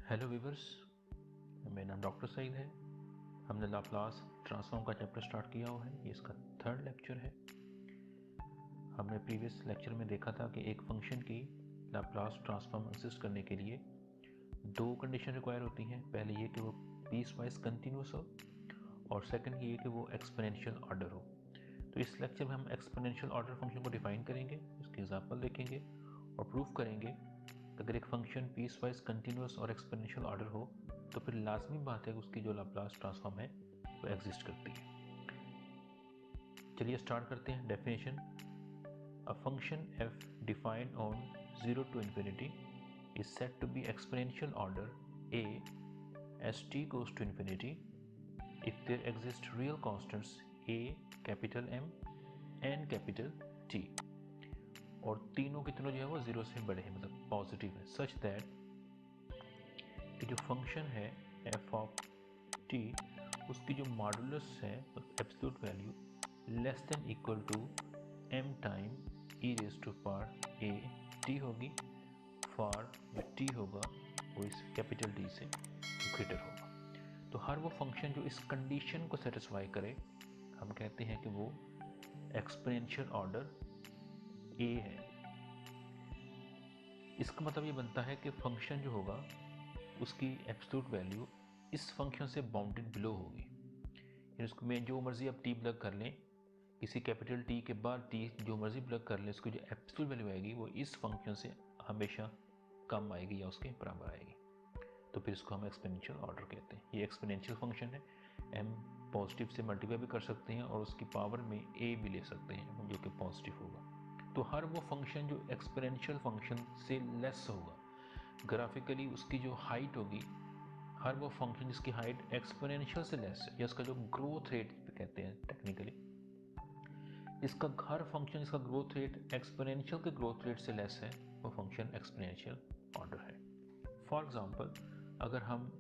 Hello viewers, मेरा नाम doctor Saeed है। हमने लाप्लास ट्रांसफॉर्म का चैप्टर स्टार्ट किया हुआ है। ये इसका थर्ड लेक्चर है। हमने प्रीवियस लेक्चर में देखा था कि एक फंक्शन की लाप्लास ट्रांसफॉर्म एक्सिस्ट करने के लिए दो कंडीशन रिक्वायर होती हैं। पहले ये कि वो पीस वाइज कंटिन्यूस हो और सेकंड ये कि वो एक्सपोनेंशियल ऑर्डर हो। तो इस लेक्चर में हम एक्सपोनेंशियल ऑर्डर फंक्शन को डिफाइन करेंगे, इसके एग्जाम्पल देखेंगे और प्रूव करेंगे। अगर एक फंक्शन पीस वाइज कंटिन्यूस और एक्सपोनेंशियल ऑर्डर हो तो फिर लाजमी बात है कि उसकी जो लाप्लास ट्रांसफॉर्म है वो एग्जिस्ट करती है। चलिए स्टार्ट करते हैं। Definition: a function f defined on 0 to infinity is said to be exponential order a as t goes to infinity if there exist real constants a capital M and capital T और तीनों के तीनों जो है वो zero से बड़े हैं, मतलब पॉजिटिव है, सच दैट कि जो फंक्शन है एफ ऑफ टी उसकी जो मॉडुलस है absolute value less than equal to m time e raise to power a t होगी, फॉर जो टी होगा वो इस कैपिटल टी से ग्रेटर होगा। तो हर वो फंक्शन जो इस कंडीशन को सेटिस्फाई करे हम कहते हैं कि वो एक्सपोनेंशियल ऑर्डर ए है। इसका मतलब ये बनता है कि फंक्शन जो होगा उसकी एब्सोल्यूट वैल्यू इस फंक्शन से बाउंडेड बिलो होगी। यानी उसको में जो मर्जी आप टी प्लग कर लें, किसी कैपिटल टी के बाद टी जो मर्जी प्लग कर लें, उसकी जो एब्सोल्यूट वैल्यू आएगी वो इस फंक्शन से हमेशा कम आएगी या उसके बराबर आएगी। तो फिर इसको हम एक्सपोनेंशियल ऑर्डर कहते हैं। ये एक्सपोनेंशियल फंक्शन है। एम पॉजिटिव से मल्टीप्लाई भी कर सकते हैं और उसकी पावर में ए भी ले सकते हैं जो कि पॉजिटिव होगा। तो हर वो फंक्शन जो एक्सपोनेंशियल फंक्शन से लेस होगा ग्राफिकली, उसकी जो हाइट होगी, हर वो फंक्शन जिसकी हाइट एक्सपोनेंशियल से लेस है या उसका जो ग्रोथ रेट कहते हैं टेक्निकली, इसका हर फंक्शन जिसका ग्रोथ रेट एक्सपोनेंशियल के ग्रोथ रेट से लेस है वो फंक्शन एक्सपोनेंशियल ऑर्डर है। फॉर एग्जांपल, अगर हम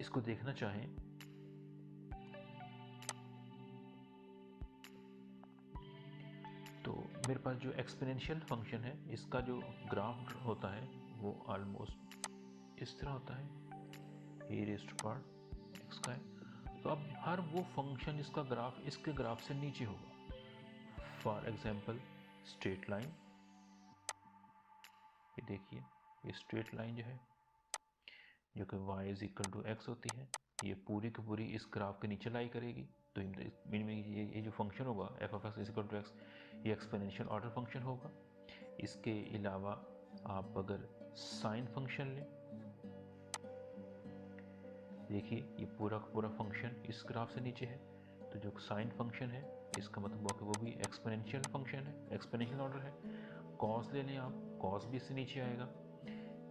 इसको देखना चाहें तो मेरे पास जो एक्सपोनेंशियल फंक्शन है इसका जो ग्राफ होता है वो ऑलमोस्ट इस तरह होता है, ए रेज़ टू पावर एक्स का है। तो अब हर वो फंक्शन जिसका ग्राफ इसके ग्राफ से नीचे होगा, फॉर एग्जांपल स्ट्रेट लाइन, ये देखिए ये स्ट्रेट लाइन जो है जो कि y is equal to x होती है, ये पूरी की पूरी इस ग्राफ के नीचे लाई करेगी। तो इनमें ये जो फंक्शन होगा f of x is equal to x, ये एक्सपोनेंशियल ऑर्डर फंक्शन होगा। इसके अलावा आप अगर साइन फंक्शन लें, देखिए ये पूरा पूरा फंक्शन इस ग्राफ से नीचे है, तो जो साइन फंक्शन है इसका मतलब हुआ कि वो भी एक्सपोनेंशियल फंक्शन है, एक्सपोनेंशियल ऑर्डर है। कॉस ले लें आप, कॉस भी इससे नीचे आएगा।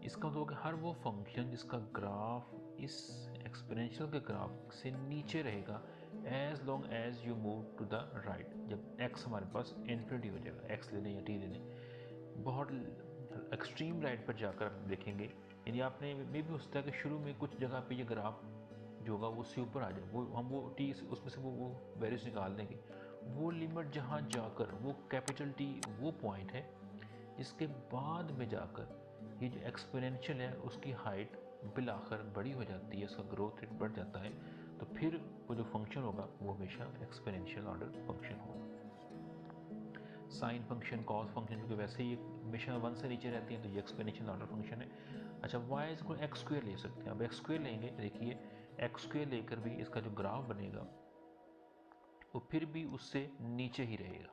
इसका मतलब कि हर वो फंक्शन जिसका ग्राफ इस एक्सपोनेंशियल के ग्राफ से नीचे रहेगा as long as you move to the right. जब x हमारे पास इन्फिनिटी हो जाएगा, x ले लें या t ले लें, बहुत एक्सट्रीम राइट पर जाकर आप देखेंगे, यानी आपने मे भी हो सकता है कि शुरू में कुछ जगह पे ये ग्राफ जो होगा वो उससे ऊपर आ जाए, वो हम वो टी उसमें से वो वैल्यूज निकाल देंगे। वो लिमिट जहाँ जाकर वो कैपिटल टी वो पॉइंट है, इसके बाद में जाकर ये जो एक्सपोनेंशियल है उसकी हाइट बिलाखिर बड़ी हो जाती है, उसका ग्रोथ रेट बढ़ जाता है। तो फिर वो जो फंक्शन होगा वो हमेशा एक्सपोनेंशियल ऑर्डर फंक्शन होगा। साइन फंक्शन, कॉस फंक्शन क्योंकि वैसे ही हमेशा 1 से नीचे रहती हैं तो ये एक्सपोनेंशियल ऑर्डर फंक्शन है। अच्छा, वाई इसको एक्स स्क्वेयर ले सकते हैं। अब एक्स स्क्वेयर लेंगे, देखिए एक्स स्क्वेयर लेकर भी इसका जो ग्राफ बनेगा वो फिर भी उससे नीचे ही रहेगा,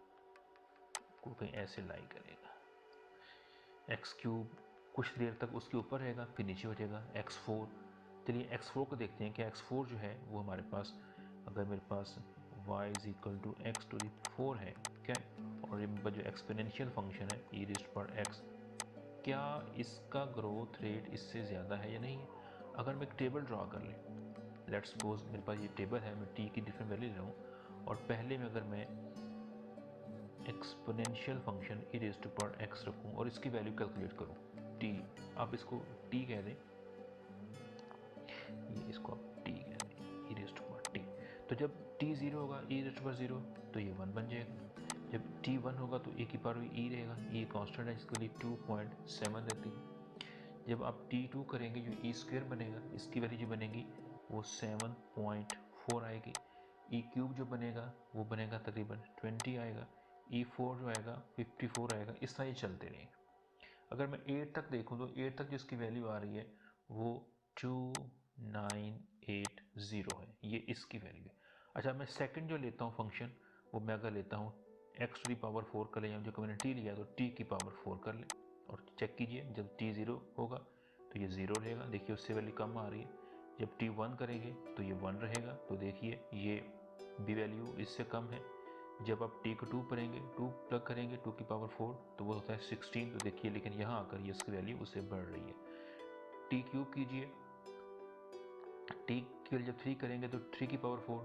को कहीं ऐसे लाई करेगा। एक्स क्यूब कुछ देर तक उसके ऊपर रहेगा फिर नीचे हो जाएगा। एक्स फोर, चलिए एक्स फोर को देखते हैं कि एक्स फोर जो है वो हमारे पास, अगर मेरे पास y is equal to x to the four है क्या, और ये जो एक्सपोनेंशियल फंक्शन है ई रेज़्ड पर एक्स, क्या इसका ग्रोथ रेट इससे ज़्यादा है या नहीं है। अगर मैं एक टेबल ड्रा कर लें, लेट सपोज मेरे पास ये टेबल है, मैं t की डिफरेंट वैल्यू ले रहा हूँ और पहले में अगर मैं exponential function e raise to power x रखूँ और इसकी वैल्यू कैलकुलेट करूँ t, आप इसको t कह दें, ये इसको आप t कह दें, e raise to power t। तो जब t 0 होगा, ई रेज़ टू पावर 0, तो ये 1 बन जाएगा। जब t1 होगा तो e की पावर e रहेगा, e कांस्टेंट है जिसके लिए 2.7 रहती है। जब आप t2 करेंगे जो e स्क्वायर बनेगा, इसकी वैल्यू जो बनेगी वो 7.4 आएगी। e क्यूब जो बनेगा वो बनेगा तकरीबन 20 आएगा। e4 जो आएगा 54 आएगा। इस तरह ये चलते रहेंगे। अगर मैं 8 तक देखूँ तो 8 तक जो इसकी वैल्यू आ रही है वो 2980 है, ये इसकी वैल्यू है। अच्छा, मैं सेकंड जो लेता हूँ फंक्शन, वो मैं अगर लेता हूँ x टू दी पावर 4 कर लें, जो मैंने t लिया तो t की पावर 4 कर लें और चेक कीजिए जब t 0 होगा तो ये 0 रहेगा, देखिए उससे वैल्यू कम आ रही है। जब t 1 करेंगे तो ये 1 रहेगा, तो देखिए ये भी वैल्यू इससे कम है। जब आप t को 2 करेंगे, 2 प्लग करेंगे 2 की पावर 4 तो वो होता है 16, तो देखिए लेकिन यहाँ आकर ये इसकी वैल्यू उससे बढ़ रही है। t क्यूब कीजिए, t की वैल्यू जब 3 करेंगे तो 3 की पावर 4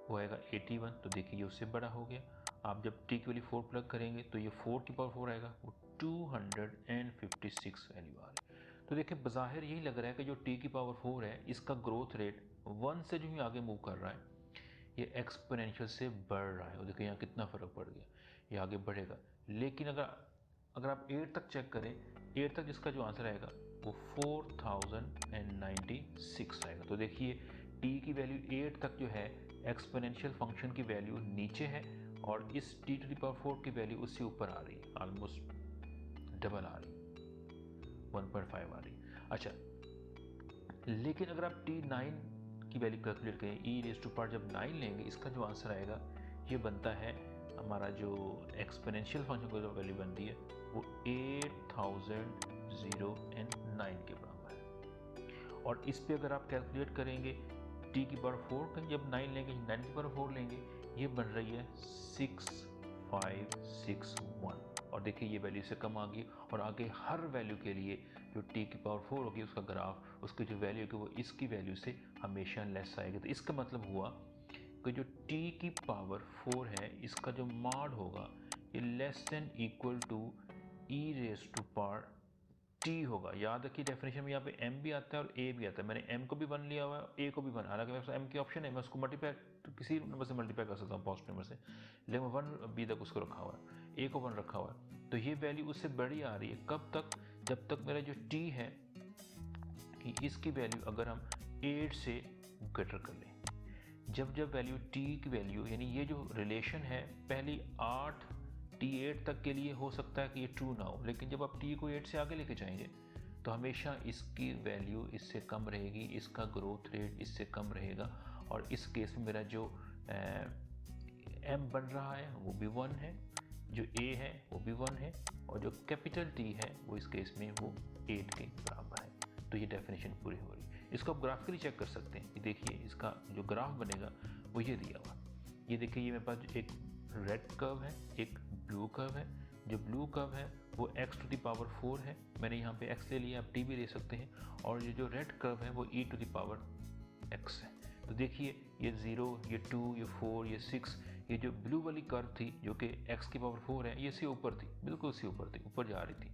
वो आएगा 81, तो देखिए ये उससे बड़ा हो गया। आप जब t की वैल्यू 4 प्लग करेंगे तो ये 4 की पावर 4 आएगा, वो 256 वैल्यू आ रही है। तो देखिए बज़ाहिर यही लग रहा है कि जो t की पावर 4 है इसका ग्रोथ रेट 1 से जो ही आगे मूव कर रहा है ये एक्सपोनेंशियल से बढ़ रहा है, और देखिए यहाँ कितना फ़र्क पड़ गया, ये आगे बढ़ेगा। लेकिन अगर आप 8 तक चेक करें, 8 तक जिसका जो आंसर आएगा वो 4096 आएगा। तो देखिए t की वैल्यू 8 तक जो है एक्सपोनेंशियल फंक्शन की वैल्यू नीचे है और इस t टू द पावर 4 की वैल्यू उससे ऊपर आ रही है, ऑलमोस्ट डबल आ रही है, 1.5 आ रही है। अच्छा, लेकिन अगर आप t9 की वैल्यू कैलकुलेट करें, e रेज़ टू पावर जब 9 लेंगे, इसका जो आंसर आएगा ये बनता है हमारा जो एक्सपोनेंशियल फंक्शन की जो वैल्यू बनती है वो 8009 के बराबर है। और इस पे अगर आप कैलकुलेट करेंगे t की पावर 4 का जब 9 लेंगे, 9 की पावर 4 लेंगे, ये बन रही है 6561, और देखिए ये वैल्यू से कम आ गई। और आगे हर वैल्यू के लिए जो t की पावर 4 होगी उसका ग्राफ, उसकी जो वैल्यू होगी वो इसकी वैल्यू से हमेशा लेस आएगी। तो इसका मतलब हुआ कि जो t की पावर 4 है इसका जो मॉड होगा ये less than equal to e raise to power t होगा। याद रखिए डेफिनेशन में यहाँ पे m भी आता है और a भी आता है। मैंने m को भी 1 लिया हुआ है, a को भी 1, हालांकि मेरे पास m की ऑप्शन है, मैं उसको मल्टीप्लाई तो किसी नंबर से मल्टीप्लाई कर सकता हूँ पॉजिटिव नंबर से, लेकिन 1 अभी तक उसको रखा हुआ है, a को 1 रखा हुआ है। तो ये वैल्यू उससे बड़ी आ रही है, कब तक? जब तक मेरा जो t है कि इसकी वैल्यू अगर हम 8 से ग्रेटर कर लें। जब वैल्यू t की वैल्यू, यानी ये जो रिलेशन है पहली 8 t8 तक के लिए हो सकता है कि ये ट्रू ना हो, लेकिन जब आप t को 8 से आगे लेके जाएंगे तो हमेशा इसकी वैल्यू इससे कम रहेगी, इसका ग्रोथ रेट इससे कम रहेगा। और इस केस में मेरा जो m बन रहा है वो भी 1 है, जो a है वो भी 1 है, और जो कैपिटल T है वो इस केस में वो 8 के बराबर है। तो ये डेफिनेशन पूरी हो रही है। इसको आप ग्राफिकली चेक कर सकते हैं कि देखिए इसका जो ग्राफ बनेगा वो ये दिया हुआ, ये देखिए ये मेरे पास एक रेड कर्व है, एक ब्लू कर्व है। जो ब्लू कर्व है वो x टू द पावर 4 है, मैंने यहाँ पे x ले लिया, आप t भी ले सकते हैं। और ये जो रेड कर्व है वो e to the power x है। तो देखिए ये 0, ये 2, ये 4, ये 6, ये जो ब्लू वाली कर्व थी जो कि x की पावर 4 है, ये इससे ऊपर थी, बिल्कुल इससे ऊपर थी, ऊपर जा रही थी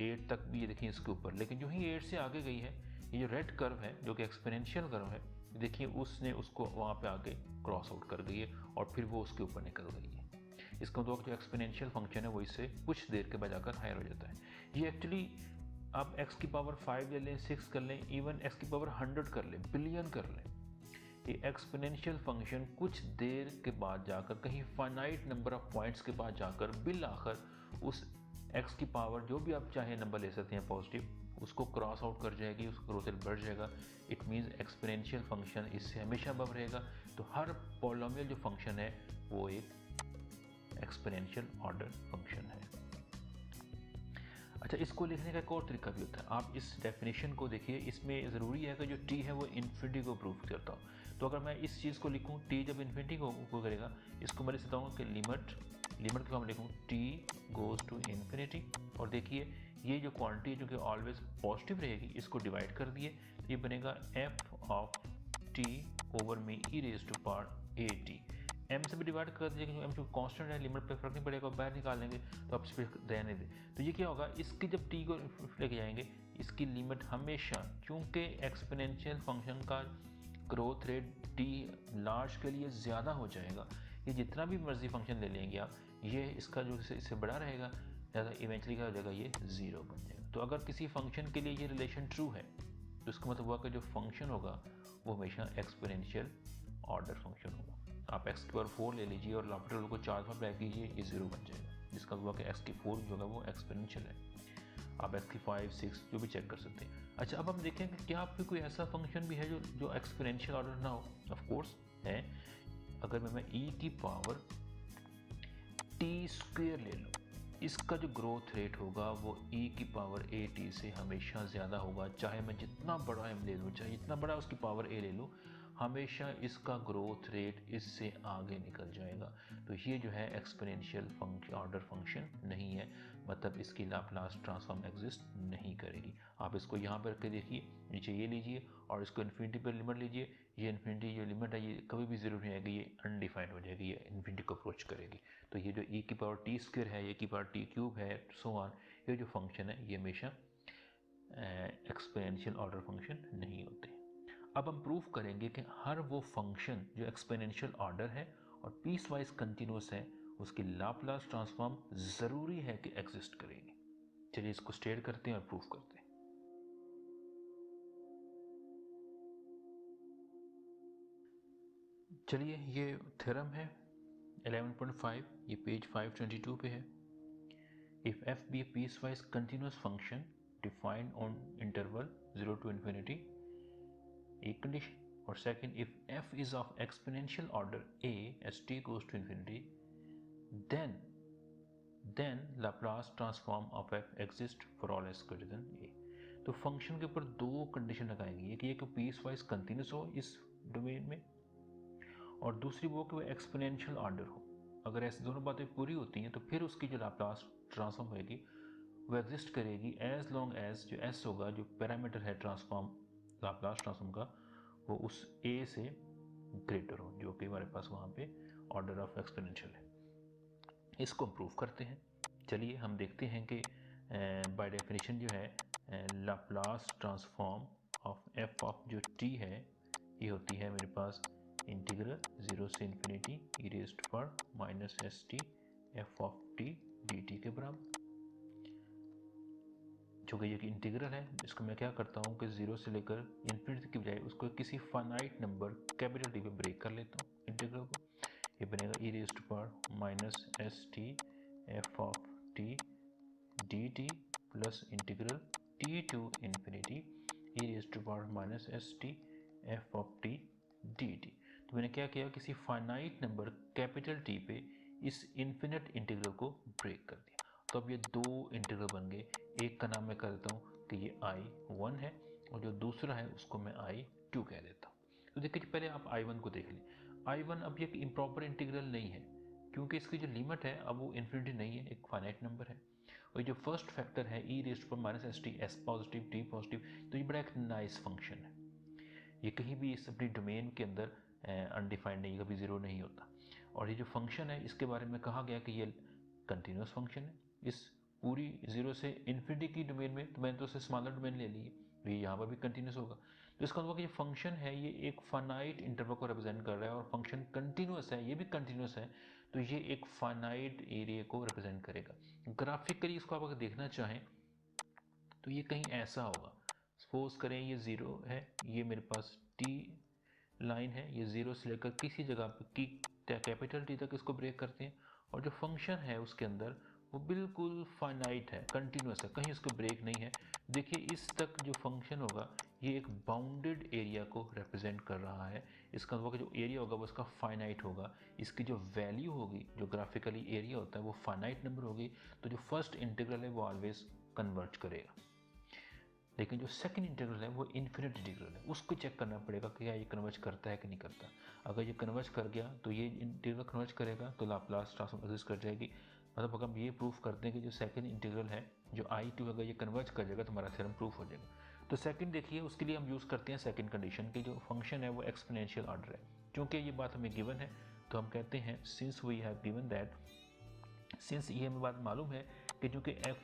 8 तक भी, ये देखिए इसके ऊपर। लेकिन जो ही 8 से आगे गई है, ये जो रेड कर्व है जो कि एक्सपोनेंशियल कर्व है, देखिए उसने उसको वहाँ पे आगे क्रॉस आउट कर गई है और फिर वो उसके ऊपर निकल गई है। इसका मतलब जो एक्सपोनेंशियल फंक्शन है वो इससे कुछ देर के बाद जाकर हायर हो जाता है। ये एक्चुअली आप x की पावर 5 ले लें, 6 कर लें, इवन x की पावर 100 कर लें, बिलियन कर लें, ये एक्सपोनेंशियल फंक्शन कुछ देर के बाद जाकर कहीं फाइनाइट नंबर ऑफ पॉइंट्स के बाद जाकर बिल आखिर उस x की पावर जो भी आप चाहे नंबर ले सकते हैं पॉजिटिव, उसको क्रॉस आउट कर जाएगी, उसका ग्रोथ रेट बढ़ जाएगा। इट मीन्स एक्सपोनेंशियल फंक्शन इससे हमेशा above रहेगा। तो हर पॉलिनोमियल जो फंक्शन है वो एक एक्सपोनेंशियल ऑर्डर फंक्शन है। अच्छा, इसको लिखने का एक और तरीका भी होता है। आप इस डेफिनेशन को देखिए, इसमें ज़रूरी है कि जो t है वो इन्फिनिटी को प्रूव करता हो। तो अगर मैं इस चीज़ को लिखूँ, t जब इन्फिनिटी को करेगा, इसको मैं लिख सकता हूँ कि लिमिट के फॉर्म में लिखूँ t गोज़ टू इन्फिनिटी। और देखिए ये जो क्वांटिटी जो कि ऑलवेज पॉजिटिव रहेगी, इसको डिवाइड कर दिए तो ये बनेगा f ऑफ t ओवर में e raise to power at। m से भी डिवाइड कर दीजिए क्योंकि m जो कांस्टेंट है, लिमिट पे फर्क नहीं पड़ेगा, बाहर निकाल लेंगे तो आप इस पर रहने दें। तो ये क्या होगा, इसकी जब t को लेके जाएंगे, इसकी लिमिट हमेशा, चूँकि एक्सपोनेंशियल फंक्शन का ग्रोथ रेट t लार्ज के लिए ज़्यादा हो जाएगा, ये जितना भी मर्जी फंक्शन ले लेंगे आप, ये इसका जो इससे बड़ा रहेगा ज़्यादा, इवेंचुअली क्या हो जाएगा, ये 0 बन जाएगा। तो अगर किसी फंक्शन के लिए ये रिलेशन ट्रू है तो इसका मतलब हुआ कि जो फंक्शन होगा वो हमेशा एक्सपोनेंशियल ऑर्डर फंक्शन होगा। आप x की पावर 4 ले लीजिए और लाप्लास को 4 बार ब्रैक कीजिए, ये 0 बन जाएगा, जिसका हुआ कि x की 4 जो होगा वो एक्सपोनेंशियल है। आप x की 5, 6 जो भी चेक कर सकते हैं। अच्छा, अब हम देखें कि क्या आपके कोई ऐसा फंक्शन भी है जो एक्सपोनेंशियल ऑर्डर ना हो। ऑफ कोर्स है। अगर मैं e की पावर t² ले लूँ, इसका जो ग्रोथ रेट होगा वो e की पावर at से हमेशा ज़्यादा होगा। चाहे मैं जितना बड़ा m ले लूँ, चाहे जितना बड़ा उसकी पावर a ले लूँ, हमेशा इसका ग्रोथ रेट इससे आगे निकल जाएगा। तो ये जो है एक्सपोनेंशियल ऑर्डर फंक्शन नहीं है, मतलब इसकी लाप्लास ट्रांसफॉर्म एग्जिस्ट नहीं करेगी। आप इसको यहाँ पर रख देखिए, नीचे ये लीजिए और इसको इन्फिनिटी पर लिमिट लीजिए। ये इन्फिनिटी जो लिमिट है ये कभी भी ज़ीरो नहीं आएगी, ये अनडिफाइंड हो जाएगी, ये इन्फिनिटी को अप्रोच करेगी। तो ये जो e की पावर t² है, e की पावर t³ है, सो ऑन, ये जो फंक्शन है ये हमेशा एक्सपोनेंशियल ऑर्डर फंक्शन नहीं होते। अब हम प्रूव करेंगे कि हर वो फंक्शन जो एक्सपोनेंशियल ऑर्डर है और पीस वाइज कंटिन्यूस है, उसकी लाप्लास ट्रांसफॉर्म ज़रूरी है कि एग्जिस्ट करेगी। चलिए इसको स्टेट करते हैं और प्रूव करते हैं। चलिए ये थ्योरम है 11.5, ये पेज 522 पे है। If f be a piecewise continuous function defined on interval 0 to infinity, एक कंडीशन, और second, if f is of exponential order a as t goes to infinity, then Laplace transform of f exists for all s greater than a। तो function के ऊपर दो condition लगाएंगे, एक ये कि पीस वाइज कंटिन्यूस हो इस डोमेन में, और दूसरी वो कि वो एक्सपोनेंशियल ऑर्डर हो। अगर ऐसी दोनों बातें पूरी होती हैं तो फिर उसकी जो लाप्लास ट्रांसफॉर्म होगी वो एग्जिस्ट करेगी एज लॉन्ग एज जो s होगा, जो पैरामीटर है ट्रांसफॉर्म लाप्लास ट्रांसफॉर्म का, वो उस a से ग्रेटर हो, जो कि हमारे पास वहाँ पे ऑर्डर ऑफ एक्सपोनेंशियल है। इसको हम प्रूव करते हैं। चलिए हम देखते हैं कि बाय डेफिनेशन जो है Laplace transform of f of जो t है ये होती है मेरे पास इंटीग्रल 0 से infinity e raised power minus st f of t dt के बराबर। जो कि ये इंटीग्रल है, इसको मैं क्या करता हूँ कि 0 से लेकर इन्फिनिटी की बजाय उसको किसी फाइनाइट नंबर कैपिटल टी पे ब्रेक कर लेता हूँ इंटीग्रल को। ये बनेगा e raised power minus st f of t dt plus integral t to infinity e raised power minus st f of t dt। तो मैंने क्या किया, किसी फाइनाइट नंबर कैपिटल टी पे इस इन्फिनिट इंटीग्रल को ब्रेक कर दिया। तो अब ये दो इंटीग्रल बन गए। एक का नाम मैं कर देता हूँ कि ये I1 है और जो दूसरा है उसको मैं I2 कह देता हूँ। तो देखिए पहले आप I1 को देख लें। I1 अब ये इम्प्रॉपर इंटीग्रल नहीं है क्योंकि इसकी जो लिमिट है अब वो इन्फिनिटी नहीं है, एक फाइनाइट नंबर है। और जो फर्स्ट फैक्टर है e raised power minus st s positive t positive, तो ये बड़ा एक नाइस फंक्शन है। ये कहीं भी इस अपनी डोमेन के अंदर अनडिफाइंड नहीं, कभी ज़ीरो नहीं होता। और ये जो फंक्शन है इसके बारे में कहा गया कि ये कंटिन्यूस फंक्शन है इस पूरी 0 से इन्फिनिटी की डोमेन में। तो मैंने तो उससे स्मॉलर डोमेन ले ली है, तो ये यहाँ पर भी कंटिन्यूस होगा। तो इसका मतलब कि ये फंक्शन है ये एक फाइनाइट इंटरवल को रिप्रेजेंट कर रहा है और फंक्शन कंटिन्यूस है, ये भी कंटिन्यूस है, तो ये एक फाइनाइट एरिया को रिप्रेजेंट करेगा। ग्राफिकली इसको आप अगर देखना चाहें तो ये कहीं ऐसा होगा। सपोज करें ये 0 है, ये मेरे पास t लाइन है, ये 0 से लेकर किसी जगह पे की कैपिटल टी तक इसको ब्रेक करते हैं, और जो फंक्शन है उसके अंदर वो बिल्कुल फाइनाइट है, कंटिन्यूस है, कहीं उसको ब्रेक नहीं है। देखिए इस तक जो फंक्शन होगा ये एक बाउंडेड एरिया को रिप्रेजेंट कर रहा है। इसका मतलब जो एरिया होगा वो इसका फाइनाइट होगा, इसकी जो वैल्यू होगी, जो ग्राफिकली एरिया होता है वो फाइनाइट नंबर होगी। तो जो फर्स्ट इंटीग्रल है वो ऑलवेज कन्वर्ज करेगा, लेकिन जो सेकंड इंटीग्रल है वो इन्फिनिट इंटीग्रल है, उसको चेक करना पड़ेगा कि क्या ये कन्वर्ज करता है कि नहीं करता। अगर ये कन्वर्ज कर गया तो ये इंटीग्रल कन्वर्ज करेगा तो लाप्लास ट्रांसफॉर्म एग्जिस्ट कर जाएगी। मतलब अगर हम ये प्रूफ करते हैं कि जो सेकंड इंटीग्रल है जो I2 अगर ये कन्वर्ज कर जाएगा तो हमारा थ्योरम प्रूफ हो जाएगा। तो सेकंड देखिए, उसके लिए हम यूज़ करते हैं सेकंड कंडीशन की, जो फंक्शन है वो एक्सपोनेंशियल ऑर्डर है। क्योंकि ये बात हमें गिवन है तो हम कहते हैं since we have given that, since ये हमें बात मालूम है कि चूँकि f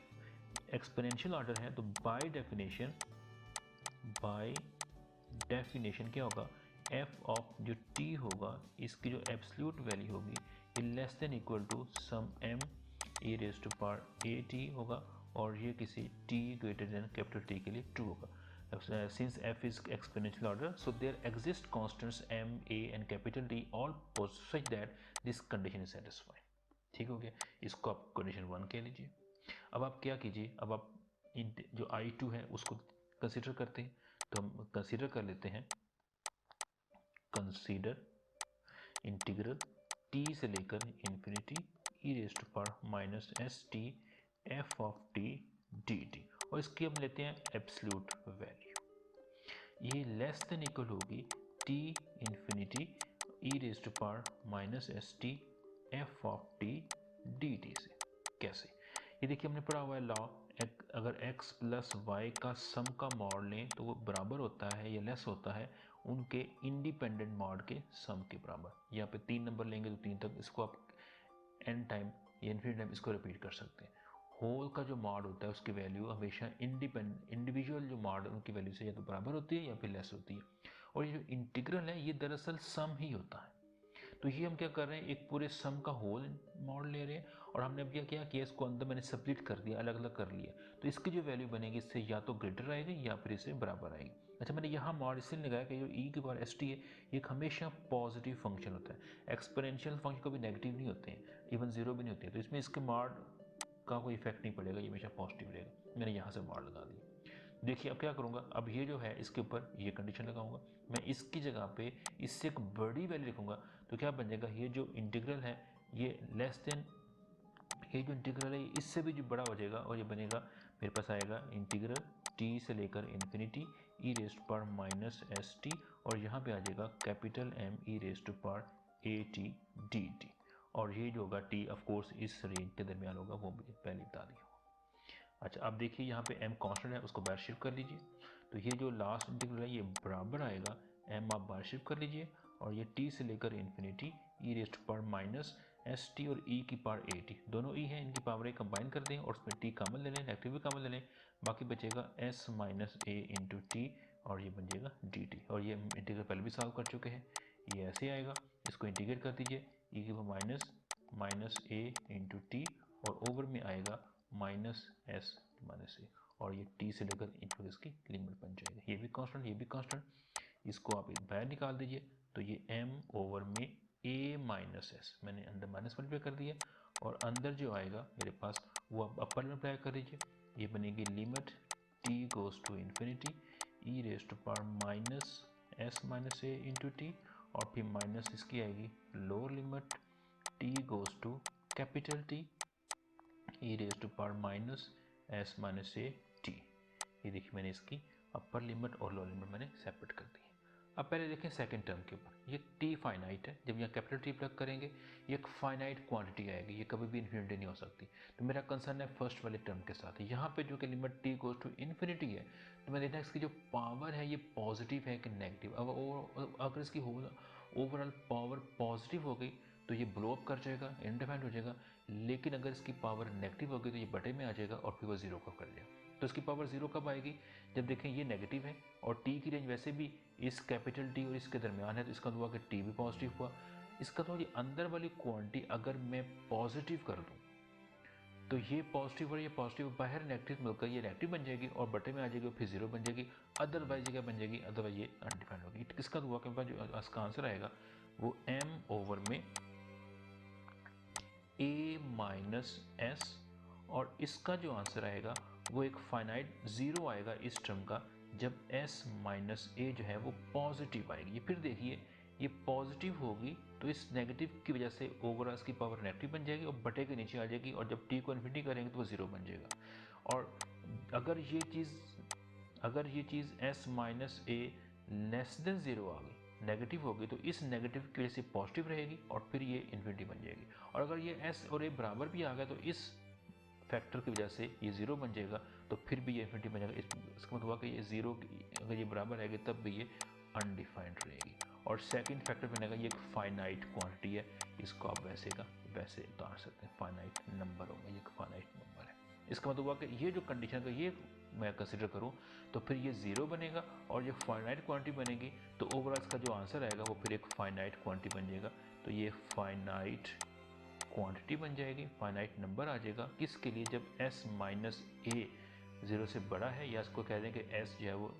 एक्सपोनेंशियल ऑर्डर है तो बाय डेफिनेशन क्या होगा, f ऑफ जो t होगा इसकी जो एब्सोल्यूट वैल्यू होगी ये less than equal to some m e raise to power a t होगा, और ये किसी t greater than capital T के लिए ट्रू होगा. Since f is exponential order, so there exist constants m, a and capital T all such that this condition is satisfied. ठीक हो गया, इसको आप कंडीशन 1 कह लीजिए. अब आप क्या कीजिए, अब आप जो I2 है उसको कंसीडर करते हैं. तो हम कंसीडर कर लेते हैं, कंसीडर इंटीग्रल t से लेकर infinity e raise to power minus s t f of t d t, और इसकी हम लेते हैं एब्सोल्यूट वैल्यू. ये लेस देन इक्वल होगी t infinity e raise to power minus s t f of t d t से. कैसे, ये देखिए हमने पढ़ा हुआ है लॉ, अगर x प्लस वाई का सम का मॉड लें तो वो बराबर होता है या लेस होता है उनके इंडिपेंडेंट मॉड के सम के बराबर. यहाँ पे 3 नंबर लेंगे तो 3 तक, इसको आप n टाइम या इन्फिनिटी टाइम इसको रिपीट कर सकते हैं. होल का जो मॉड होता है उसकी वैल्यू हमेशा इंडिविजुअल जो मॉड है उनकी वैल्यू से या तो बराबर होती है या फिर लेस होती है. और ये जो इंटीग्रल है ये दरअसल सम ही होता है. तो ये हम क्या कर रहे हैं, एक पूरे सम का होल मॉड ले रहे हैं, और हमने अब क्या किया, इसको अंदर मैंने स्प्लिट कर दिया, अलग अलग कर लिया. तो इसकी जो वैल्यू बनेगी इससे या तो ग्रेटर आएगी या फिर इससे बराबर आएगी. अच्छा, मैंने यहाँ मॉड इसलिए लगाया कि जो e की पावर st है ये हमेशा पॉजिटिव फंक्शन होता है. एक्सपोनेंशियल फंक्शन कभी नेगेटिव नहीं होते हैं, इवन जीरो भी नहीं होते हैं, तो इसमें इसके मॉड का कोई इफेक्ट नहीं पड़ेगा, ये हमेशा पॉजिटिव रहेगा. मैंने यहाँ से मॉड लगा दिया. देखिए अब क्या करूँगा, अब ये जो है इसके ऊपर ये कंडीशन लगाऊंगा, मैं इसकी जगह पे इससे एक बड़ी वैल्यू लिखूंगा. तो क्या बन जाएगा, ये जो इंटीग्रल है ये लेस देन, ये जो इंटीग्रल है इससे भी जो बड़ा हो जाएगा, और ये बनेगा मेरे पास आएगा इंटीग्रल t से लेकर infinity e raise to power minus s t, और यहाँ पे आ जाएगा capital M e raise to power a t d t. और ये जो होगा t ऑफ कोर्स इस रेंज के दरमियान होगा, वो मुझे पहले बता दिया. अच्छा, अब देखिए यहाँ पे m कांस्टेंट है, उसको बाहर शिफ्ट कर लीजिए. तो ये जो लास्ट इंटीग्रल है ये बराबर आएगा m, आप बाहर शिफ्ट कर लीजिए, और ये t से लेकर infinity e raise to power minus s t और e की पावर ए टी, दोनों e हैं, इनकी पावर एक कंबाइन कर दें और उसमें t कॉमन ले लें, नेगेटिव भी कॉमन ले लें, बाकी बचेगा s minus a into t, और ये बन जाएगा डी टी. और ये इंटीग्रल पहले भी सॉल्व कर चुके हैं, ये ऐसे आएगा. इसको इंटीग्रेट कर दीजिए, e की power minus minus a into t, और ओवर में आएगा माइनस एस माइनस ए, और ये t से लेकर इंटू इसकी लिमिट बन जाएगा. ये भी कांस्टेंट, ये भी कांस्टेंट, इसको आप बाहर निकाल दीजिए. तो ये m ओवर में a माइनस एस, मैंने अंदर माइनस मल्टीप्लाई कर दिया, और अंदर जो आएगा मेरे पास वो आप अपर मल्टीप्लाई कर दीजिए. ये बनेगी limit t goes to infinity e raise to power minus s minus a into t, और फिर माइनस इसकी आएगी lower limit t goes to capital T e raise to power minus s minus a t. ये देखिए मैंने इसकी upper limit और lower limit मैंने सेपरेट कर दी. अब पहले देखें सेकंड टर्म के ऊपर, ये t फाइनाइट है, जब यहाँ कैपिटल T प्लग करेंगे ये एक फाइनाइट क्वांटिटी आएगी, ये कभी भी इन्फिनिटी नहीं हो सकती. तो मेरा कंसर्न है फर्स्ट वाले टर्म के साथ. यहाँ पे जो कि limit t goes to infinity है, तो मैं देखना इसकी जो पावर है ये पॉजिटिव है कि नेगेटिव. अब अगर इसकी ओवरऑल पावर पॉजिटिव हो गई तो ये ब्लो अप कर जाएगा, इनडिफाइंड हो जाएगा. लेकिन अगर इसकी पावर नेगेटिव होगी तो ये बटे में आ जाएगा और फिर वो जीरो को कर जाएगा. तो इसकी पावर जीरो कब आएगी, जब देखें ये नेगेटिव है और t की रेंज वैसे भी इस कैपिटल T और इसके दरमियान है, तो इसका हुआ कि t भी पॉजिटिव हुआ. इसका तो ये अंदर वाली क्वांटिटी अगर मैं पॉजिटिव कर दूं तो ये पॉजिटिव और ये पॉजिटिव बाहर नेगेटिव मिलकर ये नेगेटिव बन जाएगी और बटे में आ जाएगी और फिर जीरो बन जाएगी. अदरवाइज क्या बन जाएगी, अदरवाइज ये अनडिफाइंड होगी. किसका हुआ कि जो इसका आंसर आएगा वो m ओवर में a माइनस एस, और इसका जो आंसर आएगा वो एक फाइनाइट जीरो आएगा इस टर्म का, जब s माइनस ए जो है वो पॉजिटिव आएगी. ये फिर देखिए ये पॉजिटिव होगी तो इस नेगेटिव की वजह से ओवरऑल की पावर नेगेटिव बन जाएगी और बटे के नीचे आ जाएगी, और जब t को इन्फिनिटी करेंगे तो वो जीरो बन जाएगा. और अगर ये चीज़ s माइनस ए लेस देन जीरो आ गई, नेगेटिव होगी, तो इस नेगेटिव की वजह से पॉजिटिव रहेगी और फिर ये इन्फिनिटी बन जाएगी. और अगर ये s और a बराबर भी आ गया तो इस फैक्टर की वजह से ये जीरो बन जाएगा, तो फिर भी ये इन्फिनिटी बन जाएगा. इसका मतलब हुआ कि ये जीरो अगर ये बराबर रहेगी तब भी ये अनडिफाइंड रहेगी. और सेकंड फैक्टर बनेगा ये एक फाइनाइट क्वांटिटी है, इसको आप वैसे का वैसे उतार सकते हैं, फाइनाइट नंबर होगा, ये एक फाइनाइट नंबर है. इसका मतलब हुआ कि ये जो कंडीशन का ये मैं कंसिडर करूं तो फिर ये जीरो बनेगा और ये फाइनाइट क्वांटिटी बनेगी, तो ओवरऑल इसका जो आंसर आएगा वो फिर एक फाइनाइट क्वांटिटी बन जाएगा. तो ये फाइनाइट क्वांटिटी बन जाएगी, फाइनाइट नंबर आ जाएगा। किसके लिए? जब s माइनस ए 0 से बड़ा है, या इसको कह दें कि s जो है वो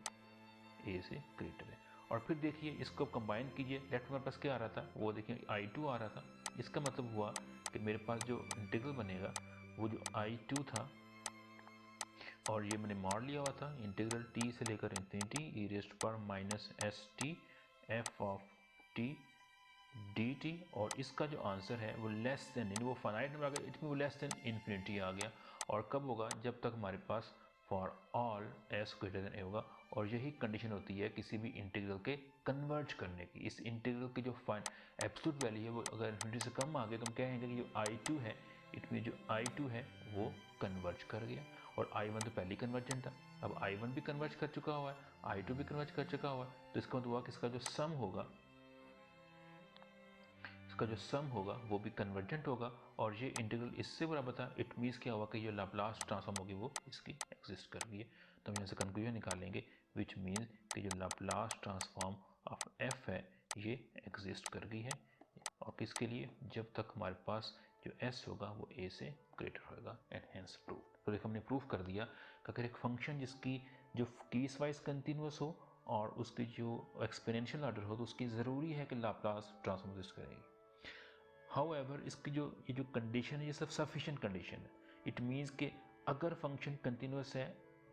a से ग्रेटर है। और फिर देखिए इसको कंबाइन कीजिए, लेफ्ट हमारे पास क्या आ रहा था, वो देखिए I2 आ रहा था। इसका मतलब हुआ कि मेरे पास जो इंटीग्रल बनेगा वो जो I2 था, और ये मैंने मार लिया हुआ था, इंटीग्रल t से लेकर infinity e raised power minus s t f of t d t, और इसका जो आंसर है वो लेस देन, वो फाइनाइट नंबर आ गया, इट में वो लेस देन इन्फिनिटी आ गया। और कब होगा? जब तक हमारे पास for all s greater than a होगा। और यही कंडीशन होती है किसी भी इंटीग्रल के कन्वर्ज करने की। इस इंटीग्रल की जो फाइन एब्सोल्यूट वैल्यू है वो अगर इन्फिनिटी से कम आ गई तो हम कहेंगे कि जो I2 है, इट में जो I2 है वो कन्वर्ज कर गया। और I1 तो पहले कन्वर्जेंट था, अब I1 भी कन्वर्ज कर चुका हुआ है, I2 भी कन्वर्ज कर चुका हुआ है, तो इसका मतलब हुआ कि इसका जो सम होगा, इसका जो सम होगा वो भी कन्वर्जेंट होगा। और ये इंटीग्रल इससे बराबर था, इट मीन्स क्या होगा कि जो लाप्लास ट्रांसफॉर्म होगी वो इसकी एग्जिस्ट कर रही है। तो हम यहाँ से कंक्लूजन निकालेंगे, विच मीन्स कि जो लाप्लास ट्रांसफॉर्म ऑफ एफ है ये एग्जिस्ट कर गई है। और किसके लिए? जब तक हमारे पास जो एस होगा वो ए से ग्रेटर होगा, एंड हेंस प्रूव। तो देखो हमने प्रूव कर दिया कि अगर एक फंक्शन जिसकी जो पीस वाइज कंटिन्यूस हो और उसकी जो एक्सपोनेंशियल ऑर्डर हो, तो उसकी ज़रूरी है कि लाप्लास ट्रांसफॉर्म एग्जिस्ट करेगी। हाउएवर इसकी जो ये जो कंडीशन है ये सब सफिशिएंट कंडीशन है। इट मीन्स कि अगर फंक्शन कंटिन्यूस है,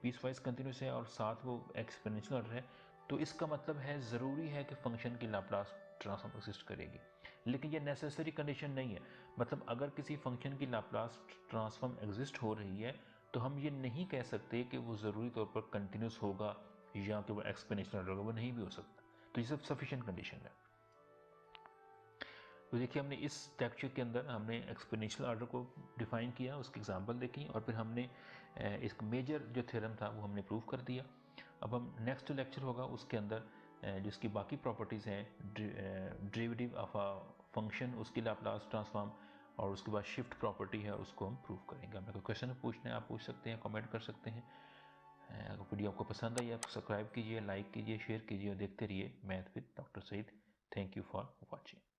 पीस वाइज कंटिन्यूस है और साथ वो एक्सपोनेंशियल ऑर्डर है, तो इसका मतलब है ज़रूरी है कि फंक्शन की लाप्लास ट्रांसफॉर्म एग्जिस्ट करेगी। लेकिन ये नेसेसरी कंडीशन नहीं है। मतलब अगर किसी फंक्शन की लाप्लास ट्रांसफॉर्म एग्जिस्ट हो रही है तो हम ये नहीं कह सकते कि वो ज़रूरी तौर पर कंटिन्यूस होगा या कि वो एक्सपोनेंशियल ऑर्डर होगा, वो नहीं भी हो सकता। तो ये सब सफिशिएंट कंडीशन है। तो देखिए हमने इस लेक्चर के अंदर हमने एक्सपोनेंशियल ऑर्डर को डिफाइन किया, उसकी एग्जांपल देखी, और फिर हमने इस मेजर जो थ्योरम था वो हमने प्रूव कर दिया। अब हम नेक्स्ट लेक्चर होगा उसके अंदर जिसकी बाकी प्रॉपर्टीज़ हैं, डेरिवेटिव ऑफ अ फंक्शन, उसकी लाप्लास ट्रांसफॉर्म, और उसके बाद शिफ्ट प्रॉपर्टी है, उसको हम प्रूव करेंगे। हमें कोई क्वेश्चन पूछना है आप पूछ सकते हैं, कमेंट कर सकते हैं। अगर वीडियो आपको पसंद आई आप सब्सक्राइब कीजिए, लाइक कीजिए, शेयर कीजिए और देखते रहिए math with doctor Saeed. Thank you for watching.